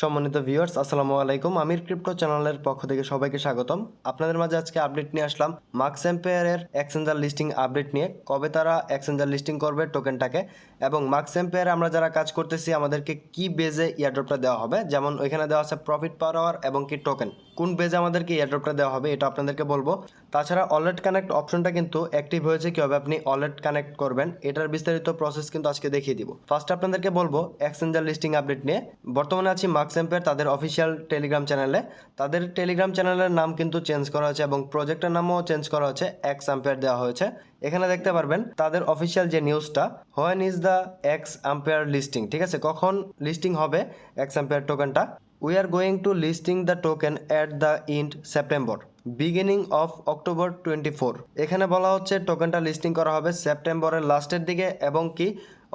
সম্মানিত ভিউয়ার্স, আসসালামু আলাইকুম। আমির ক্রিপ্টো চ্যানেলের পক্ষ থেকে সবাইকে স্বাগতম। আপনাদের মাঝে আজকে আপডেট নিয়ে আসলাম মার্কস এম্পায়ারের এক্সচেঞ্জার লিস্টিং আপডেট নিয়ে। কবে তারা এক্সচেঞ্জার লিস্টিং করবে টোকেনটাকে, এবং মার্কস এম্পায়ারে আমরা যারা কাজ করতেছি আমাদেরকে কি বেজে ইয়ারড্রপটা দেওয়া হবে। যেমন ওইখানে দেওয়া আছে প্রফিট পার আওয়ার এবং কি টোকেন, কোন বেজে আমাদেরকে ইয়ারড্রপটা দেওয়া হবে এটা আপনাদেরকে বলবো। তাছাড়া ওয়ালেট কানেক্ট অপশনটা কিন্তু অ্যাক্টিভ হয়েছে, কীভাবে আপনি ওয়ালেট কানেক্ট করবেন এটার বিস্তারিত প্রসেস কিন্তু আজকে দেখিয়ে দিব। ফার্স্ট আপনাদেরকে বলবো এক্সচেঞ্জার লিস্টিং আপডেট নিয়ে। বর্তমানে আছি মার্কস এম্পায়ার তাদের অফিসিয়াল টেলিগ্রাম চ্যানেলে। তাদের টেলিগ্রাম চ্যানেলের নাম কিন্তু চেঞ্জ করা হয়েছে এবং প্রজেক্টের নামও চেঞ্জ করা হয়েছে, এক্স আম্পায়ার দেওয়া হয়েছে। এখানে দেখতে পারবেন তাদের অফিসিয়াল যে নিউজটা, when is the x umpire listing, ঠিক আছে, কখন লিস্টিং হবে এক্স আম্পায়ার টোকেনটা। We are going to listing the token at the ইন্ড September beginning of October 24। এখানে বলা হচ্ছে টোকেনটা লিস্টিং করা হবে সেপ্টেম্বরের লাস্টের দিকে এবং কি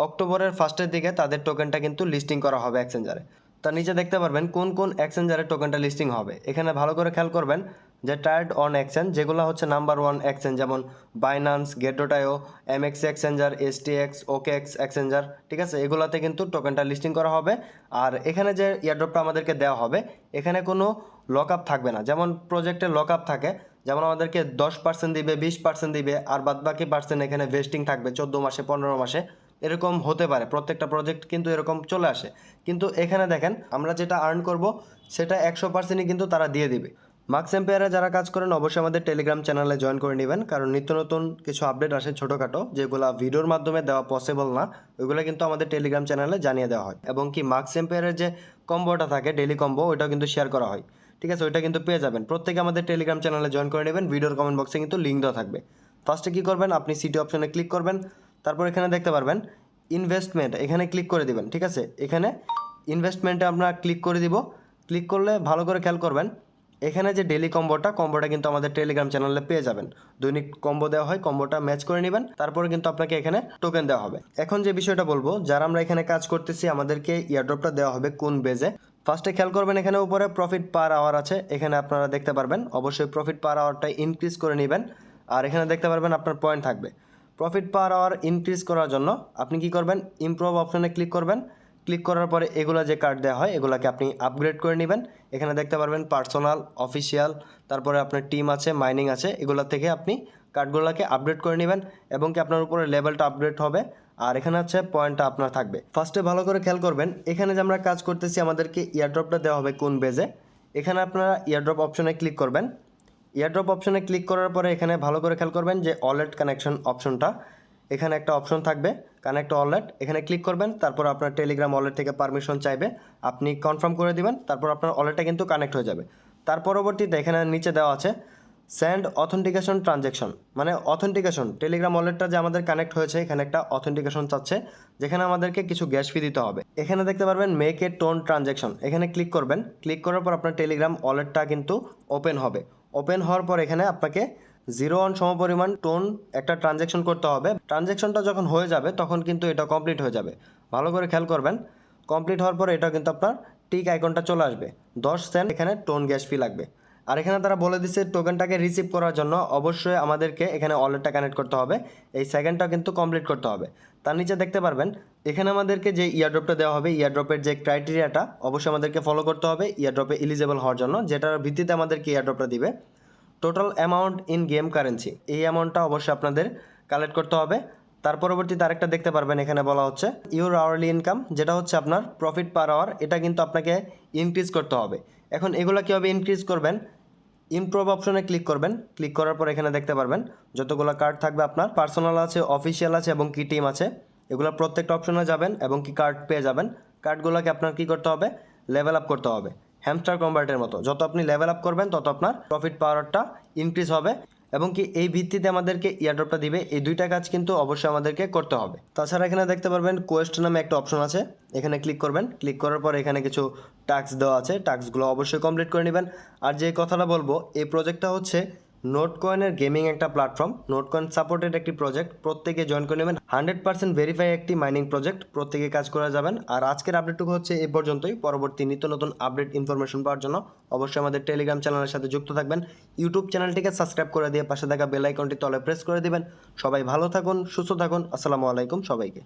অক্টোবরের ফার্স্টের দিকে তাদের টোকেনটা কিন্তু লিস্টিং করা হবে এক্সচেঞ্জারে। তার নিচে দেখতে পারবেন কোন কোন এক্সচেঞ্জারে টোকেনটা লিস্টিং হবে। এখানে ভালো করে খেয়াল করবেন যে ট্রায়েড অন এক্সচেঞ্জ যেগুলো হচ্ছে নাম্বার 1 এক্সচেঞ্জ, যেমন বাইনান্স, গেট.io, MX exchanger, STX, OKX exchanger, ঠিক আছে, এগুলাতে কিন্তু টোকেনটা লিস্টিং করা হবে। আর এখানে যে ইয়ারড্রপটা আমাদেরকে দেওয়া হবে এখানে কোনো লক আপ থাকবে না। যেমন প্রজেক্টে লক আপ থাকে, যেমন আমাদেরকে 10% দিবে, 20% দিবে, আর বাদবাকি পার্সেন্ট এখানে ভেস্টিং থাকবে 14 মাসে, 15 মাসে, এরকম হতে পারে। প্রত্যেকটা প্রজেক্ট কিন্তু এরকম চলে আসে। কিন্তু এখানে দেখেন আমরা যেটা আর্ন করব সেটা 100%ই কিন্তু তারা দিয়ে দিবে। মার্কস এম্পায়ারে যারা কাজ করেন অবশ্যই আমাদের টেলিগ্রাম চ্যানেলে জয়েন করে নেবেন, কারণ নিত্য নতুন কিছু আপডেট আসে ছোটোখাটো, যেগুলো ভিডিওর মাধ্যমে দেওয়া পসিবল না, ওইগুলো কিন্তু আমাদের টেলিগ্রাম চ্যানেলে জানিয়ে দেওয়া হয়। এবং কি মার্কস এম্পায়ারের যে কম্বোটা থাকে ডেলি কম্বো, ওইটাও কিন্তু শেয়ার করা হয়, ঠিক আছে, ওইটা কিন্তু পেয়ে যাবেন। প্রত্যেকে আমাদের টেলিগ্রাম চ্যানেলে জয়েন করে নেবেন, ভিডিওর কমেন্ট বক্সে কিন্তু লিঙ্ক দেওয়া থাকবে। ফার্স্টে কী করবেন, আপনি সিটি অপশনে ক্লিক করবেন, তারপর এখানে দেখতে পারবেন ইনভেস্টমেন্ট, এখানে ক্লিক করে দিবেন, ঠিক আছে। এখানে ইনভেস্টমেন্টে আমরা ক্লিক করে দিব। ক্লিক করলে ভালো করে খেয়াল করবেন এখানে যে ডেলি কম্বোটা কিন্তু আমাদের টেলিগ্রাম চ্যানেলে পেয়ে যাবেন। দৈনিক কম্বো দেওয়া হয়, কম্বোটা ম্যাচ করে নেবেন, তারপরে কিন্তু আপনাকে এখানে টোকেন দেওয়া হবে। এখন যে বিষয়টা বলবো, যারা আমরা এখানে কাজ করতেছি আমাদেরকে ইয়ারড্রপটা দেওয়া হবে কোন বেজে। ফার্স্টে খেয়াল করবেন এখানে উপরে প্রফিট পার আওয়ার আছে, এখানে আপনারা দেখতে পারবেন অবশ্যই প্রফিট পার আওয়ারটা ইনক্রিজ করে নেবেন। আর এখানে দেখতে পারবেন আপনার পয়েন্ট থাকবে। প্রফিট পার আওয়ার ইনক্রিজ করার জন্য আপনি কি করবেন, ইমপ্রুভ অপশনে ক্লিক করবেন। ক্লিক করার পরে এগুলো যে কার্ড দেওয়া হয় এগুলোকে আপনি আপগ্রেড করে নেবেন। এখানে দেখতে পারবেন পার্সোনাল, অফিসিয়াল, তারপরে আপনার টিম আছে, মাইনিং আছে, এগুলো থেকে আপনি কার্ডগুলোকে আপগ্রেড করে নেবেন এবং কি আপনার উপরে লেভেলটা আপগ্রেড হবে। আর এখানে হচ্ছে পয়েন্টটা আপনার থাকবে। ফার্স্টে ভালো করে খেয়াল করবেন এখানে যে আমরা কাজ করতেছি আমাদেরকে ইয়ারড্রপটা দেওয়া হবে কোন বেজে। এখানে আপনারা ইয়ারড্রপ অপশনে ক্লিক করবেন। ইয়ারড্রপ অপশনে ক্লিক করার পরে এখানে ভালো করে খেয়াল করবেন যে ওয়ালেট কানেকশন অপশনটা, এখানে একটা অপশন থাকবে কানেক্ট ওয়ালেট, এখানে ক্লিক করবেন। তারপর আপনার টেলিগ্রাম ওয়ালেট থেকে পারমিশন চাইবে, আপনি কনফার্ম করে দিবেন, তারপর আপনার ওয়ালেটটা কিন্তু কানেক্ট হয়ে যাবে। তার পরবর্তীতে এখানে নিচে দেওয়া আছে সেন্ড অথেন্টিকেশন ট্রানজ্যাকশন, মানে অথেন্টিকেশন, টেলিগ্রাম ওয়ালেটটা যে আমাদের কানেক্ট হয়েছে এখানে একটা অথেন্টিকেশন চাচ্ছে, যেখানে আমাদেরকে কিছু গ্যাস ফি দিতে হবে। এখানে দেখতে পারবেন মেক এ টোন ট্রানজ্যাকশন, এখানে ক্লিক করবেন। ক্লিক করার পর আপনার টেলিগ্রাম ওয়ালেটটা কিন্তু ওপেন হবে। ওপেন হওয়ার পর এখানে আপনাকে 0.1 সমপরিমাণ টোন একটা ট্রানজ্যাকশন করতে হবে। ট্রানজ্যাকশনটা যখন হয়ে যাবে তখন কিন্তু এটা কমপ্লিট হয়ে যাবে। ভালো করে খেয়াল করবেন, কমপ্লিট হওয়ার পর এটা কিন্তু আপনার টিক আইকনটা চলে আসবে, 10 সেন্ট এখানে টোন গ্যাস ফি লাগবে। আর এখানে তারা বলে দিচ্ছে টোকেনটাকে রিসিভ করার জন্য অবশ্যই আমাদেরকে এখানে ওয়ালেটটা কানেক্ট করতে হবে, এই সেকেন্ডটা কিন্তু কমপ্লিট করতে হবে। তার নিচে দেখতে পারবেন এখানে আমাদেরকে যে ইয়ারড্রপটা দেওয়া হবে, ইয়ারড্রপের যে ক্রাইটেরিয়াটা অবশ্যই আমাদেরকে ফলো করতে হবে ইয়ারড্রপে এলিজিবল হওয়ার জন্য, যেটার ভিত্তিতে আমাদেরকে ইয়ারড্রপটা দিবে। Total amount in game currency, এই অ্যামাউন্টটা অবশ্যই আপনাদের কালেক্ট করতে হবে। তার পরবর্তীতে আরেকটা দেখতে পারবেন এখানে বলা হচ্ছে ইউর আওয়ারলি ইনকাম, যেটা হচ্ছে আপনার প্রফিট পার আওয়ার, এটা কিন্তু আপনাকে ইনক্রিজ করতে হবে। এখন এগুলো কীভাবে ইনক্রিজ করবেন, ইমপ্রুভ অপশনে ক্লিক করবেন। ক্লিক করার পর এখানে দেখতে পারবেন যতগুলো কার্ড থাকবে, আপনার পার্সোনাল আছে, অফিসিয়াল আছে এবং কি টিম আছে, এগুলো প্রত্যেকটা অপশনে যাবেন এবং কি কার্ড পেয়ে যাবেন। কার্ডগুলোকে আপনার কী করতে হবে, লেভেল আপ করতে হবে, হ্যামস্টার কনভার্টের মতো। যত আপনি লেভেল আপ করবেন তত আপনার প্রফিট পাওয়ারটা ইনক্রিজ হবে এবং কি এই ভিত্তিতে আমাদেরকে ইয়ারড্রপটা দিবে। এই দুইটা কাজ কিন্তু অবশ্যই আমাদেরকে করতে হবে। তাছাড়া এখানে দেখতে পারবেন কোয়েস্ট নামে একটা অপশন আছে, এখানে ক্লিক করবেন। ক্লিক করার পর এখানে কিছু টাস্ক দেওয়া আছে, টাস্কগুলো অবশ্যই কমপ্লিট করে নেবেন। আর যে কথাটা বলবো, এই প্রজেক্টটা হচ্ছে নোটকয়েনের গেমিং একটা প্ল্যাটফর্ম, নোটকয়েন সাপোর্টেড একটি প্রজেক্ট, প্রত্যেকে জয়েন করে নেবেন। 100% ভেরিফাই একটি মাইনিং প্রজেক্ট, প্রত্যেকে কাজ করে যাবেন। আর আজকের আপডেটটুকু হচ্ছে এই পর্যন্তই। পরবর্তী নিত্য নতুন আপডেট ইনফরমেশন পাওয়ার জন্য অবশ্যই আমাদের টেলিগ্রাম চ্যানেলের সাথে যুক্ত থাকবেন। ইউটিউব চ্যানেলটিকে সাবস্ক্রাইব করে দিয়ে পাশে থাকা বেল আইকনটি তলে প্রেস করে দিবেন। সবাই ভালো থাকুন, সুস্থ থাকুন। আসসালামু আলাইকুম সবাইকে।